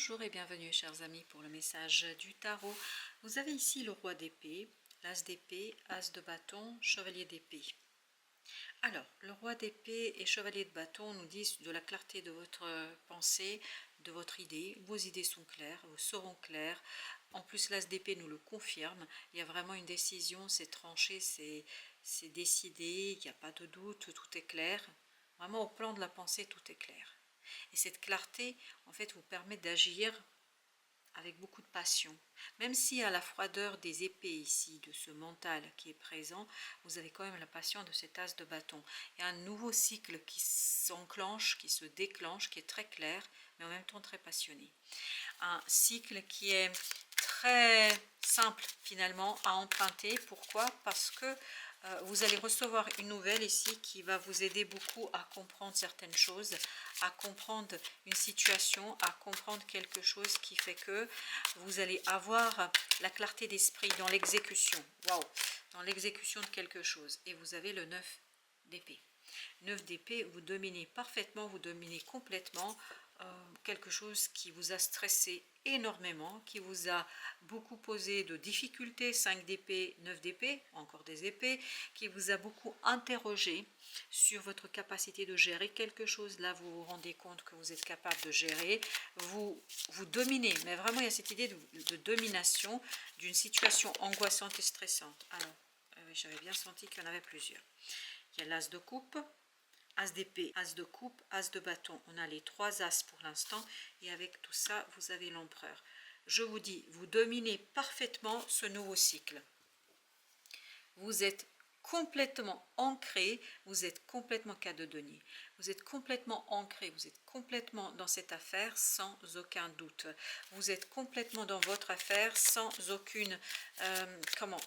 Bonjour et bienvenue chers amis pour le message du tarot. Vous avez ici le roi d'épée, l'as d'épée, as de bâton, chevalier d'épée. Alors, le roi d'épée et chevalier de bâton nous disent de la clarté de votre pensée, de votre idée. Vos idées sont claires, vous seront claires. En plus, l'as d'épée nous le confirme. Il y a vraiment une décision, c'est tranché, c'est décidé, il n'y a pas de doute, tout est clair. Vraiment, au plan de la pensée, tout est clair. Et cette clarté, en fait, vous permet d'agir avec beaucoup de passion. Même si à la froideur des épées ici, de ce mental qui est présent, vous avez quand même la passion de cet as de bâton. Il y a un nouveau cycle qui s'enclenche, qui se déclenche, qui est très clair, mais en même temps très passionné. Un cycle qui est très simple finalement à emprunter. Pourquoi? Parce que vous allez recevoir une nouvelle ici qui va vous aider beaucoup à comprendre certaines choses, à comprendre une situation, à comprendre quelque chose qui fait que vous allez avoir la clarté d'esprit dans l'exécution. Waouh! Dans l'exécution de quelque chose. Et vous avez le 9 d'épée. 9 d'épée, vous dominez parfaitement, vous dominez complètement quelque chose qui vous a stressé énormément, qui vous a beaucoup posé de difficultés, 5 d'épée, 9 d'épée, encore des épées, qui vous a beaucoup interrogé sur votre capacité de gérer quelque chose. Là, vous vous rendez compte que vous êtes capable de gérer, vous dominez, mais vraiment il y a cette idée de domination d'une situation angoissante et stressante. Alors, j'avais bien senti qu'il y en avait plusieurs. Il y a l'as de coupe, as d'épée, as de coupe, as de bâton. On a les trois as pour l'instant et avec tout ça, vous avez l'empereur. Je vous dis, vous dominez parfaitement ce nouveau cycle. Vous êtes complètement ancré, vous êtes complètement cas de denier. Vous êtes complètement ancré, vous êtes complètement dans cette affaire sans aucun doute. Vous êtes complètement dans votre affaire sans aucune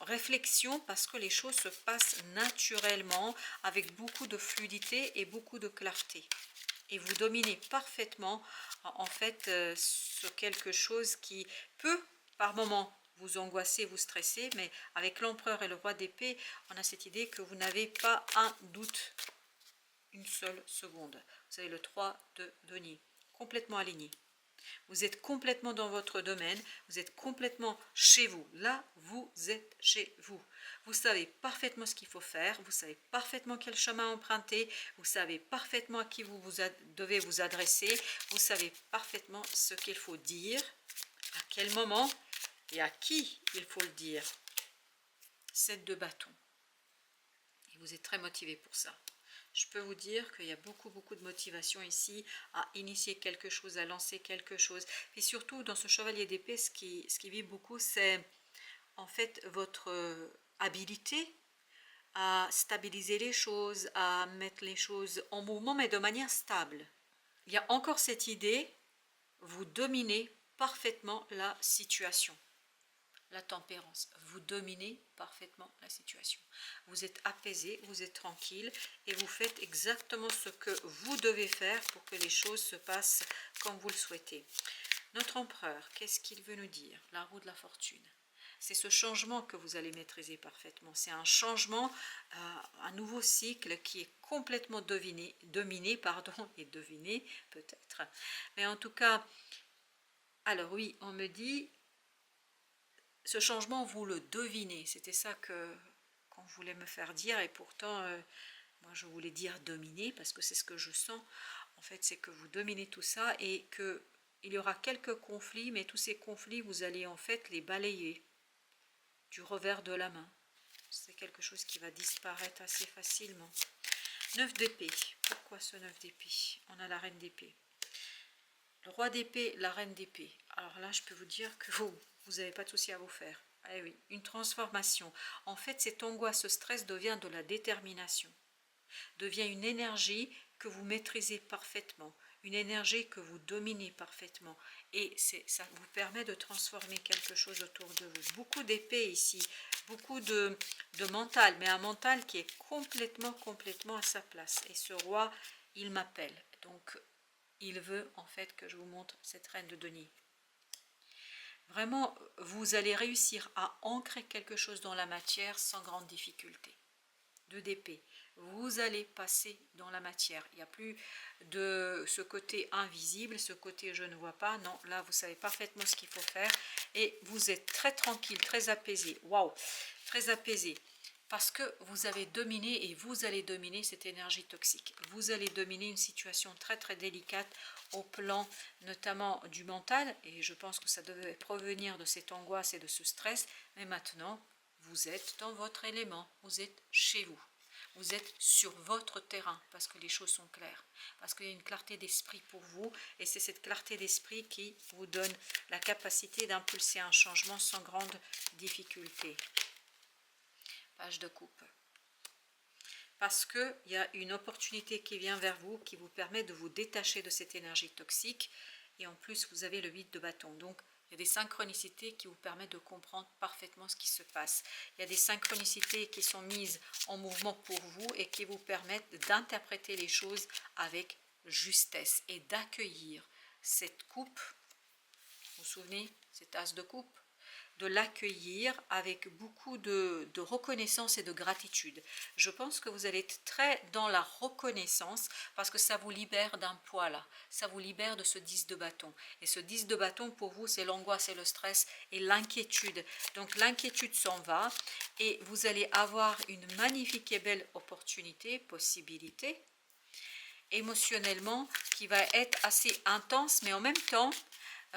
réflexion parce que les choses se passent naturellement avec beaucoup de fluidité et beaucoup de clarté. Et vous dominez parfaitement en fait sur quelque chose qui peut par moment vous angoissez, vous stressez, mais avec l'empereur et le roi d'épée, on a cette idée que vous n'avez pas un doute une seule seconde. Vous avez le 3 de denier, complètement aligné. Vous êtes complètement dans votre domaine, vous êtes complètement chez vous. Là, vous êtes chez vous. Vous savez parfaitement ce qu'il faut faire, vous savez parfaitement quel chemin emprunter, vous savez parfaitement à qui devez vous adresser, vous savez parfaitement ce qu'il faut dire, à quel moment et à qui il faut le dire. 7 de bâton. Et vous êtes très motivé pour ça. Je peux vous dire qu'il y a beaucoup de motivation ici à initier quelque chose, à lancer quelque chose. Et surtout, dans ce chevalier d'épée, ce qui vit beaucoup, c'est en fait votre habilité à stabiliser les choses, à mettre les choses en mouvement, mais de manière stable. Il y a encore cette idée, vous dominez parfaitement la situation. La tempérance, vous dominez parfaitement la situation. Vous êtes apaisé, vous êtes tranquille et vous faites exactement ce que vous devez faire pour que les choses se passent comme vous le souhaitez. Notre empereur, qu'est-ce qu'il veut nous dire? La roue de la fortune. C'est ce changement que vous allez maîtriser parfaitement. C'est un changement, un nouveau cycle qui est complètement dominé et deviné peut-être. Mais en tout cas, alors oui, on me dit, ce changement, vous le devinez. C'était ça qu'on voulait me faire dire et pourtant, moi je voulais dire dominer parce que c'est ce que je sens. En fait, c'est que vous dominez tout ça et qu'il y aura quelques conflits, mais tous ces conflits, vous allez en fait les balayer du revers de la main. C'est quelque chose qui va disparaître assez facilement. 9 d'épée. Pourquoi ce 9 d'épée? On a la reine d'épée. Le roi d'épée, la reine d'épée. Alors là, je peux vous dire que vous n'avez pas de souci à vous faire. Ah oui, une transformation. En fait, cette angoisse, ce stress devient de la détermination. Devient une énergie que vous maîtrisez parfaitement. Une énergie que vous dominez parfaitement. Et ça vous permet de transformer quelque chose autour de vous. Beaucoup d'épée ici. Beaucoup de mental. Mais un mental qui est complètement à sa place. Et ce roi, il m'appelle. Donc, il veut en fait que je vous montre cette reine de denier. Vraiment, vous allez réussir à ancrer quelque chose dans la matière sans grande difficulté. d'épée. Vous allez passer dans la matière. Il n'y a plus de ce côté invisible, ce côté je ne vois pas. Non, là, vous savez parfaitement ce qu'il faut faire. Et vous êtes très tranquille, très apaisé. Waouh, très apaisé. Parce que vous avez dominé et vous allez dominer cette énergie toxique. Vous allez dominer une situation très très délicate au plan notamment du mental. Et je pense que ça devait provenir de cette angoisse et de ce stress. Mais maintenant, vous êtes dans votre élément. Vous êtes chez vous. Vous êtes sur votre terrain parce que les choses sont claires. Parce qu'il y a une clarté d'esprit pour vous. Et c'est cette clarté d'esprit qui vous donne la capacité d'impulser un changement sans grande difficulté. Page de coupe. Parce qu'il y a une opportunité qui vient vers vous, qui vous permet de vous détacher de cette énergie toxique. Et en plus, vous avez le 8 de bâton. Donc, il y a des synchronicités qui vous permettent de comprendre parfaitement ce qui se passe. Il y a des synchronicités qui sont mises en mouvement pour vous et qui vous permettent d'interpréter les choses avec justesse et d'accueillir cette coupe. Vous vous souvenez, cet as de coupe, de l'accueillir avec beaucoup de reconnaissance et de gratitude. Je pense que vous allez être très dans la reconnaissance parce que ça vous libère d'un poids là, ça vous libère de ce 10 de bâton. Et ce 10 de bâton pour vous, c'est l'angoisse et le stress et l'inquiétude. Donc l'inquiétude s'en va et vous allez avoir une magnifique et belle opportunité, possibilité, émotionnellement, qui va être assez intense, mais en même temps,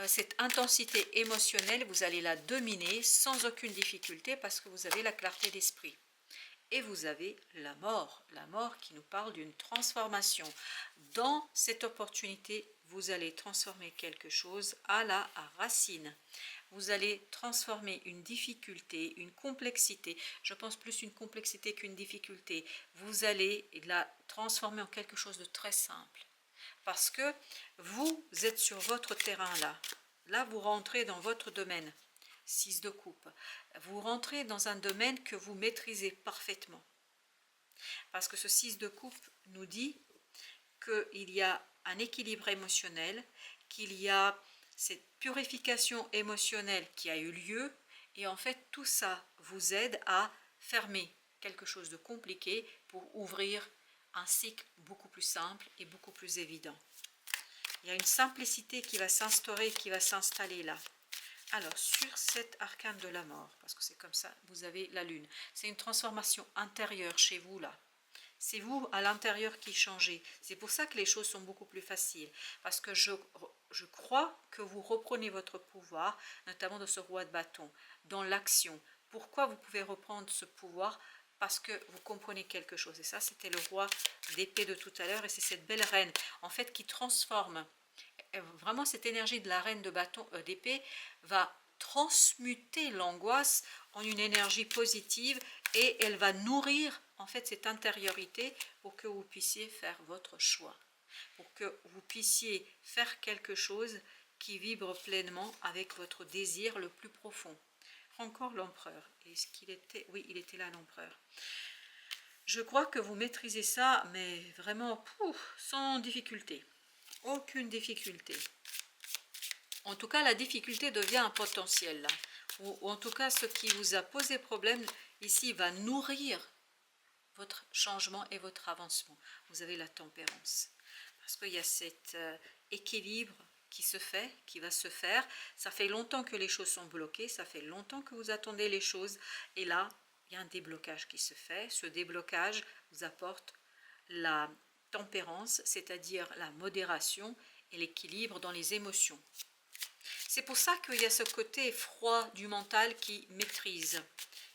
cette intensité émotionnelle, vous allez la dominer sans aucune difficulté parce que vous avez la clarté d'esprit. Et vous avez la mort qui nous parle d'une transformation. Dans cette opportunité, vous allez transformer quelque chose à la racine. Vous allez transformer une difficulté, une complexité, je pense plus une complexité qu'une difficulté. Vous allez la transformer en quelque chose de très simple. Parce que vous êtes sur votre terrain là. Là, vous rentrez dans votre domaine. 6 de coupe. Vous rentrez dans un domaine que vous maîtrisez parfaitement. Parce que ce 6 de coupe nous dit qu'il y a un équilibre émotionnel, qu'il y a cette purification émotionnelle qui a eu lieu. Et en fait, tout ça vous aide à fermer quelque chose de compliqué pour ouvrir un cycle beaucoup plus simple et beaucoup plus évident. Il y a une simplicité qui va s'instaurer, qui va s'installer là. Alors, sur cet arcane de la mort, parce que c'est comme ça, vous avez la lune. C'est une transformation intérieure chez vous là. C'est vous à l'intérieur qui changez. C'est pour ça que les choses sont beaucoup plus faciles. Parce que je crois que vous reprenez votre pouvoir, notamment de ce roi de bâton, dans l'action. Pourquoi vous pouvez reprendre ce pouvoir? Parce que vous comprenez quelque chose. Et ça, c'était le roi d'épée de tout à l'heure. Et c'est cette belle reine, en fait, qui transforme. Vraiment, cette énergie de la reine de bâton d'épée va transmuter l'angoisse en une énergie positive et elle va nourrir en fait cette intériorité pour que vous puissiez faire votre choix, pour que vous puissiez faire quelque chose qui vibre pleinement avec votre désir le plus profond. Encore l'empereur. Est-ce qu'il était? Oui, il était là, l'empereur. Je crois que vous maîtrisez ça, mais vraiment sans difficulté. Aucune difficulté. En tout cas, la difficulté devient un potentiel. Là. Ou en tout cas, ce qui vous a posé problème ici va nourrir votre changement et votre avancement. Vous avez la tempérance. Parce qu'il y a cet équilibre qui se fait, qui va se faire. Ça fait longtemps que les choses sont bloquées, ça fait longtemps que vous attendez les choses. Et là, il y a un déblocage qui se fait. Ce déblocage vous apporte la tempérance, c'est-à-dire la modération et l'équilibre dans les émotions. C'est pour ça qu'il y a ce côté froid du mental qui maîtrise,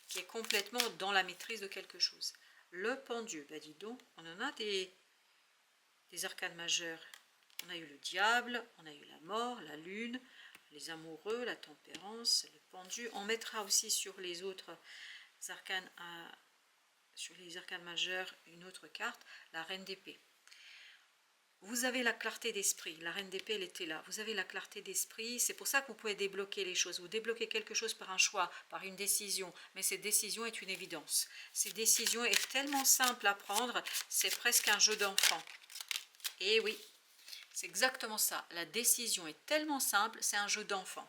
qui est complètement dans la maîtrise de quelque chose. Le pendu, ben dis donc, on en a des arcanes majeures. On a eu le diable, on a eu la mort, la lune, les amoureux, la tempérance, le pendu. On mettra aussi sur les autres arcanes, sur les arcanes majeures, une autre carte, la reine d'épée. Vous avez la clarté d'esprit, la reine d'épée, elle était là. Vous avez la clarté d'esprit, c'est pour ça que vous pouvez débloquer les choses. Vous débloquez quelque chose par un choix, par une décision, mais cette décision est une évidence. Cette décision est tellement simple à prendre, c'est presque un jeu d'enfant. Et oui, c'est exactement ça. La décision est tellement simple, c'est un jeu d'enfant.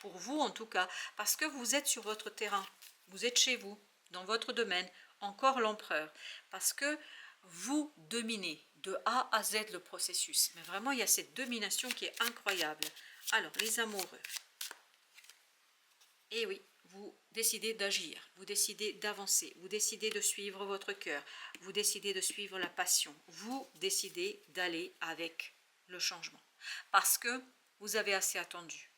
Pour vous en tout cas, parce que vous êtes sur votre terrain, vous êtes chez vous, dans votre domaine, encore l'empereur, parce que vous dominez de A à Z le processus. Mais vraiment, il y a cette domination qui est incroyable. Alors, les amoureux. Et oui, vous décidez d'agir, vous décidez d'avancer, vous décidez de suivre votre cœur, vous décidez de suivre la passion, vous décidez d'aller avec le changement. Parce que vous avez assez attendu.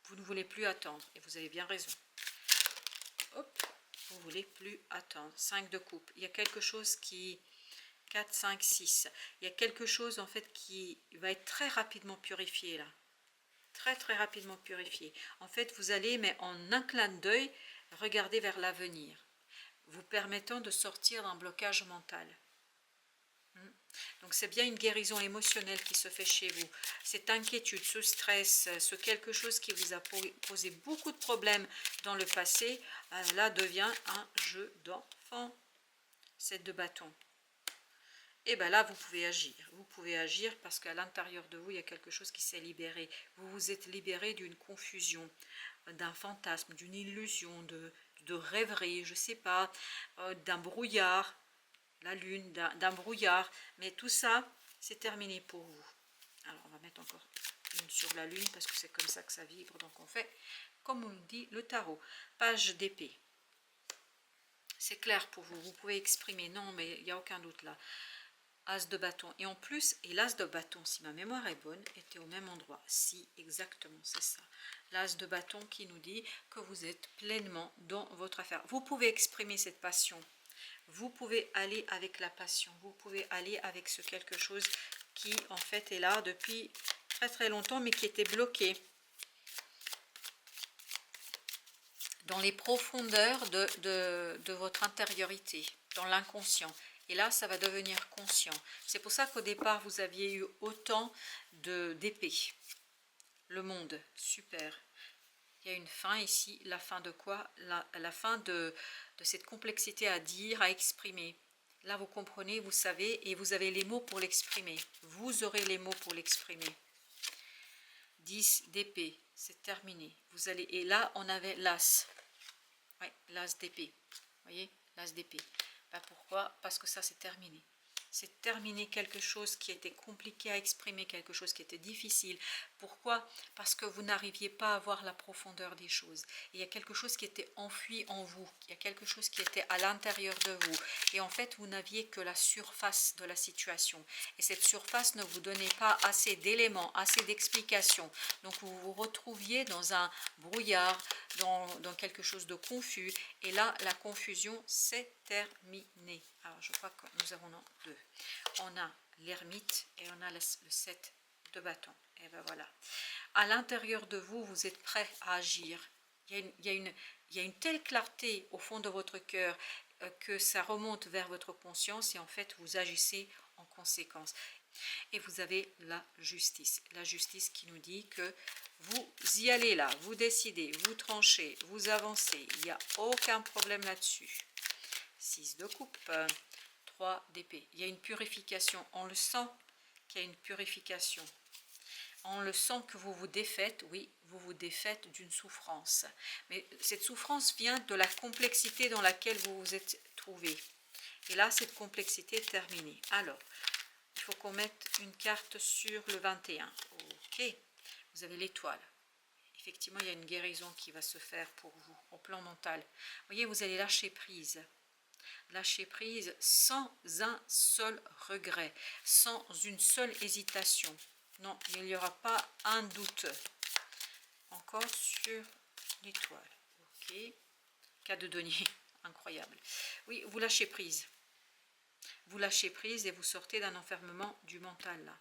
Vous ne voulez plus attendre et vous avez bien raison. Hop, vous ne voulez plus attendre. 5 de coupe. Il y a quelque chose qui... 4, 5, 6. Il y a quelque chose en fait qui va être très rapidement purifié là. Très rapidement purifié. En fait, vous allez, mais en un clin d'œil, regarder vers l'avenir, vous permettant de sortir d'un blocage mental. Donc c'est bien une guérison émotionnelle qui se fait chez vous. Cette inquiétude, ce stress, ce quelque chose qui vous a posé beaucoup de problèmes dans le passé, là devient un jeu d'enfant. 7 de bâton. Et bien là, vous pouvez agir. Vous pouvez agir parce qu'à l'intérieur de vous, il y a quelque chose qui s'est libéré. Vous vous êtes libéré d'une confusion, d'un fantasme, d'une illusion, de rêverie, je ne sais pas, d'un brouillard, la lune, d'un brouillard. Mais tout ça, c'est terminé pour vous. Alors, on va mettre encore une sur la lune parce que c'est comme ça que ça vibre. Donc, on fait, comme on dit, le tarot. Page d'épée. C'est clair pour vous. Vous pouvez exprimer. Non, mais il n'y a aucun doute là. As de bâton. Et en plus, et l'as de bâton, si ma mémoire est bonne, était au même endroit. Si, exactement, c'est ça. L'as de bâton qui nous dit que vous êtes pleinement dans votre affaire. Vous pouvez exprimer cette passion. Vous pouvez aller avec la passion. Vous pouvez aller avec ce quelque chose qui, en fait, est là depuis très longtemps, mais qui était bloqué dans les profondeurs de votre intériorité, dans l'inconscient. Et là, ça va devenir conscient. C'est pour ça qu'au départ, vous aviez eu autant d'épées. Le monde, super. Il y a une fin ici. La fin de quoi? La fin de cette complexité à dire, à exprimer. Là, vous comprenez, vous savez, et vous avez les mots pour l'exprimer. Vous aurez les mots pour l'exprimer. 10 d'épée, c'est terminé. Vous allez, et là, on avait l'as. Oui, l'as d'épée. Vous voyez, l'as d'épée. Ben pourquoi? Parce que ça, c'est terminé. C'est terminé quelque chose qui était compliqué à exprimer, quelque chose qui était difficile. Pourquoi? Parce que vous n'arriviez pas à voir la profondeur des choses. Et il y a quelque chose qui était enfui en vous. Il y a quelque chose qui était à l'intérieur de vous. Et en fait, vous n'aviez que la surface de la situation. Et cette surface ne vous donnait pas assez d'éléments, assez d'explications. Donc, vous vous retrouviez dans un brouillard, dans quelque chose de confus. Et là, la confusion s'est terminée. Alors, je crois que nous avons deux. On a l'ermite et on a le 7 de bâton. Et ben voilà. À l'intérieur de vous, vous êtes prêt à agir. Il y a une telle clarté au fond de votre cœur que ça remonte vers votre conscience et en fait, vous agissez en conséquence. Et vous avez la justice qui nous dit que vous y allez là, vous décidez, vous tranchez, vous avancez. Il n'y a aucun problème là-dessus. 6 de coupe, 3 d'épée. Il y a une purification, on le sent qu'il y a une purification. On le sent que vous vous défaites, oui, vous vous défaites d'une souffrance. Mais cette souffrance vient de la complexité dans laquelle vous vous êtes trouvé. Et là, cette complexité est terminée. Alors, il faut qu'on mette une carte sur le 21. Ok, vous avez l'étoile. Effectivement, il y a une guérison qui va se faire pour vous, au plan mental. Vous voyez, vous allez lâcher prise. Lâcher prise sans un seul regret, sans une seule hésitation. Non, il n'y aura pas un doute. Encore sur l'étoile. Ok. Cas de denier, incroyable. Oui, vous lâchez prise. Vous lâchez prise et vous sortez d'un enfermement du mental là.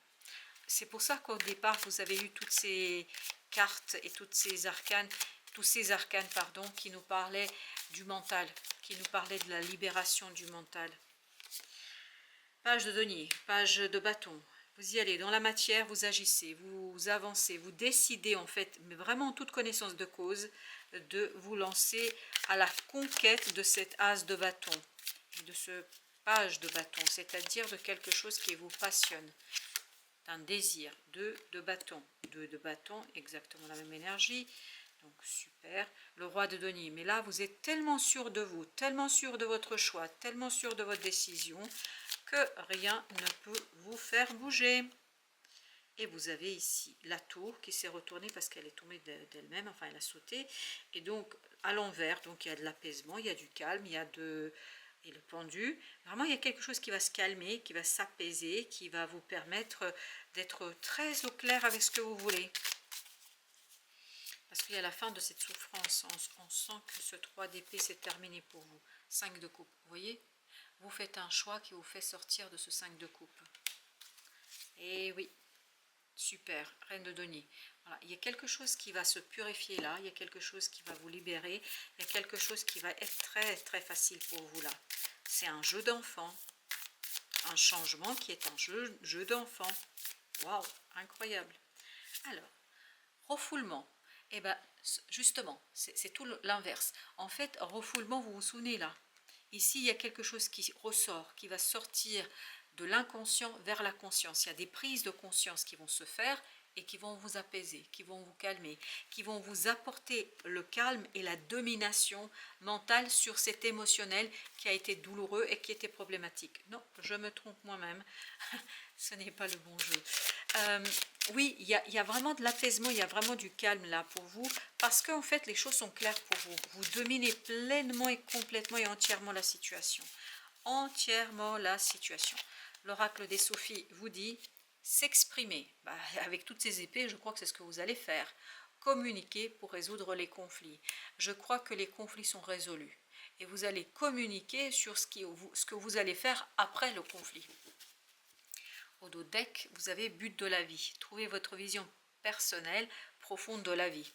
C'est pour ça qu'au départ, vous avez eu toutes ces cartes et toutes ces arcanes, tous ces arcanes, pardon, qui nous parlaient du mental, qui nous parlaient de la libération du mental. Page de denier, page de bâton. Vous y allez, dans la matière, vous agissez, vous avancez, vous décidez en fait, mais vraiment en toute connaissance de cause, de vous lancer à la conquête de cet as de bâton, de ce page de bâton, c'est-à-dire de quelque chose qui vous passionne, d'un désir. 2 de bâton, 2 de bâton, exactement la même énergie, Donc super, le roi de denier. Mais là, vous êtes tellement sûr de vous, tellement sûr de votre choix, tellement sûr de votre décision que rien ne peut vous faire bouger. Et vous avez ici la tour qui s'est retournée parce qu'elle est tombée d'elle-même, enfin elle a sauté. Et donc à l'envers, donc il y a de l'apaisement, il y a du calme, il y a de... Et le pendu, vraiment il y a quelque chose qui va se calmer, qui va s'apaiser, qui va vous permettre d'être très au clair avec ce que vous voulez. Parce qu'il y a la fin de cette souffrance, on sent que ce 3 d'épée c'est terminé pour vous. 5 de coupe, vous voyez? Vous faites un choix qui vous fait sortir de ce 5 de coupe. Et oui, super, reine de denier. Voilà, il y a quelque chose qui va se purifier là, il y a quelque chose qui va vous libérer, il y a quelque chose qui va être très très facile pour vous là. C'est un jeu d'enfant, un changement qui est un jeu d'enfant. Waouh, incroyable. Alors, refoulement. Et bien, justement, c'est tout l'inverse. En fait, refoulement, vous vous souvenez là, ici, il y a quelque chose qui ressort, qui va sortir de l'inconscient vers la conscience. Il y a des prises de conscience qui vont se faire et qui vont vous apaiser, qui vont vous calmer, qui vont vous apporter le calme et la domination mentale sur cet émotionnel qui a été douloureux et qui était problématique. Non, je me trompe moi-même, ce n'est pas le bon jeu. Oui, il y a vraiment de l'apaisement, il y a vraiment du calme là pour vous, parce qu'en fait les choses sont claires pour vous. Vous dominez pleinement et complètement et entièrement la situation. Entièrement la situation. L'oracle des Sophies vous dit s'exprimer. Avec toutes ces épées, je crois que c'est ce que vous allez faire. Communiquer pour résoudre les conflits. Je crois que les conflits sont résolus. Et vous allez communiquer sur ce que vous allez faire après le conflit. Au dos deck, vous avez but de la vie. Trouvez votre vision personnelle, profonde de la vie.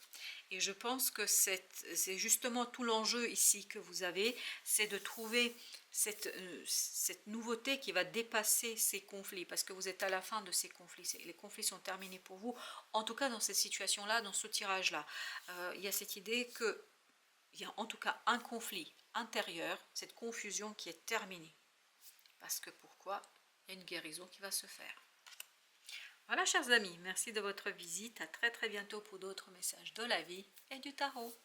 Et je pense que c'est justement tout l'enjeu ici que vous avez, c'est de trouver cette nouveauté qui va dépasser ces conflits, parce que vous êtes à la fin de ces conflits. Les conflits sont terminés pour vous, en tout cas dans cette situation-là, dans ce tirage-là. Il y a cette idée que il y a en tout cas un conflit intérieur, cette confusion qui est terminée. Parce que pourquoi? Il y a une guérison qui va se faire. Voilà, chers amis, merci de votre visite. À très très bientôt pour d'autres messages de la vie et du tarot.